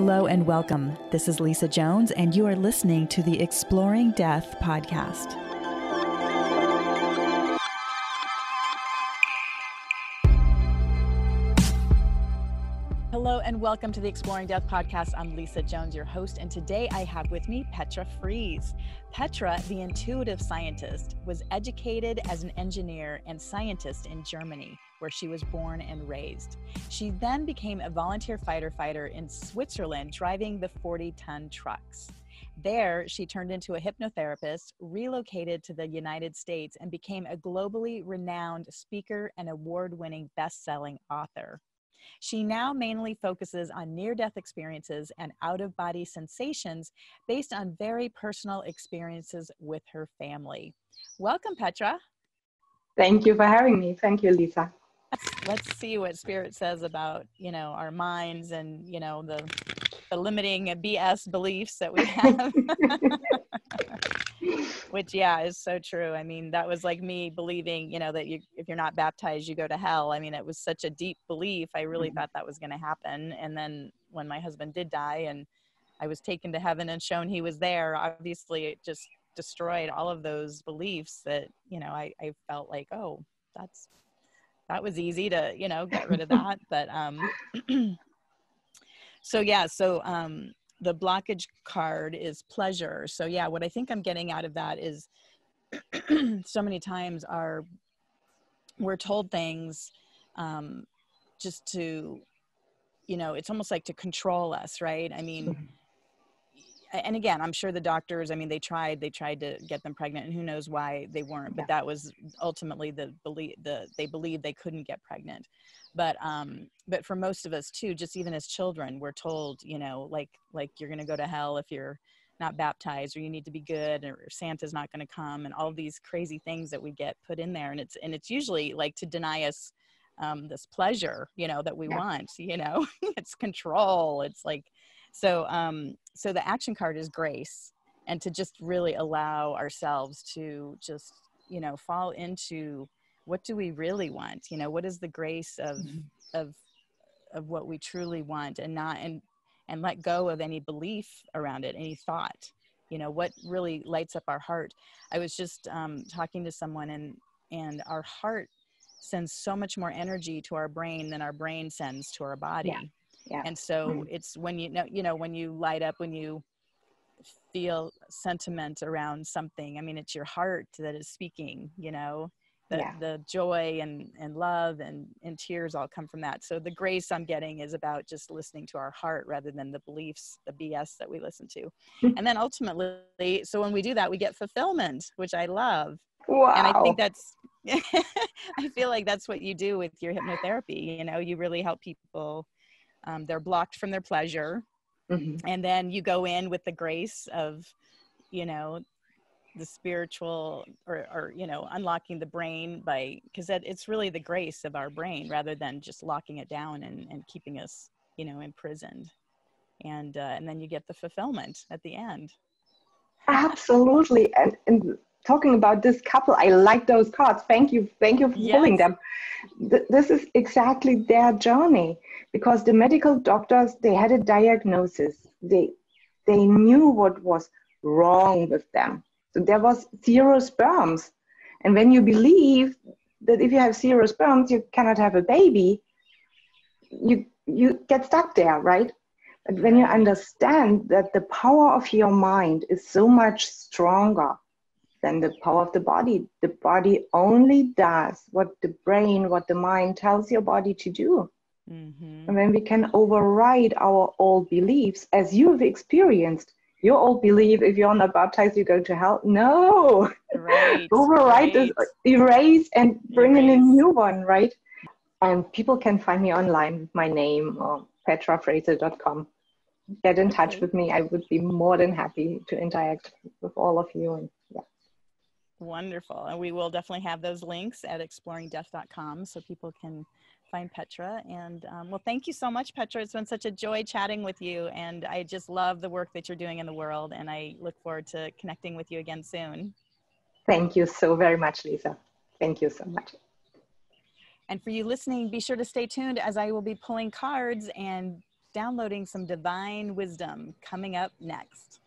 Hello and welcome. This is Lisa Jones, and you are listening to the Exploring Death podcast. Hello and welcome to the Exploring Death podcast. I'm Lisa Jones, your host, and today I have with me Petra Frese. Petra, the intuitive scientist, was educated as an engineer and scientist in Germany, where she was born and raised. She then became a volunteer fighter in Switzerland, driving the 40-ton trucks. There, she turned into a hypnotherapist, relocated to the United States, and became a globally renowned speaker and award-winning best-selling author. She now mainly focuses on near-death experiences and out-of-body sensations based on very personal experiences with her family. Welcome, Petra. Thank you for having me. Thank you, Lisa. Let's see what Spirit says about, our minds and, the limiting BS beliefs that we have. Which, is so true. I mean, that was like me believing, that if you're not baptized, you go to hell. I mean, it was such a deep belief. I really thought that was going to happen. And then when my husband did die and I was taken to heaven and shown he was there, obviously it just destroyed all of those beliefs that, I felt like, oh, that was easy to, get rid of that. But, the blockage card is pleasure. So what I think I'm getting out of that is so many times we're told things just to, it's almost like to control us, right? I mean, and again, I'm sure the doctors, they tried to get them pregnant, and who knows why they weren't, but that was ultimately they believed they couldn't get pregnant. But for most of us too, just even as children, we're told, like you're going to go to hell if you're not baptized, or you need to be good, or Santa's not going to come, and all these crazy things that we get put in there. And it's usually like to deny us this pleasure, that we want, it's control. It's like, so the action card is grace, and to just really allow ourselves to just, fall into what do we really want? What is the grace of what we truly want, and let go of any belief around it, any thought, what really lights up our heart. I was just talking to someone, and our heart sends so much more energy to our brain than our brain sends to our body. Yeah. And so it's when when you light up, when you feel sentiment around something, it's your heart that is speaking, the joy and love and tears all come from that. So the grace I'm getting is about just listening to our heart rather than the beliefs, the BS that we listen to. And then ultimately, so when we do that, we get fulfillment, which I love. Wow. And I think that's, I feel like that's what you do with your hypnotherapy. You really help people. They're blocked from their pleasure. And then you go in with the grace of, the spiritual or unlocking the brain because it's really the grace of our brain rather than just locking it down and keeping us, imprisoned. And then you get the fulfillment at the end. Absolutely. And talking about this couple, I like those cards. Thank you for pulling them. This is exactly their journey, because the medical doctors, they had a diagnosis. They knew what was wrong with them. So there was 0 sperms. And when you believe that if you have 0 sperms, you cannot have a baby, you get stuck there, right? But when you understand that the power of your mind is so much stronger than the power of the body only does what the brain, what the mind tells your body to do. And when we can override our old beliefs, as you've experienced, your old belief, if you're not baptized, you go to hell. No. Right. Override this, erase and bring in a new one, right? And people can find me online with my name or petrafrese.com. Get in touch with me. I would be more than happy to interact with all of you. And Wonderful. And we will definitely have those links at exploringdeath.com so people can find Petra. And well, thank you so much, Petra. It's been such a joy chatting with you. And I just love the work that you're doing in the world. And I look forward to connecting with you again soon. Thank you so very much, Lisa. Thank you so much. And for you listening, be sure to stay tuned as I will be pulling cards and downloading some divine wisdom coming up next.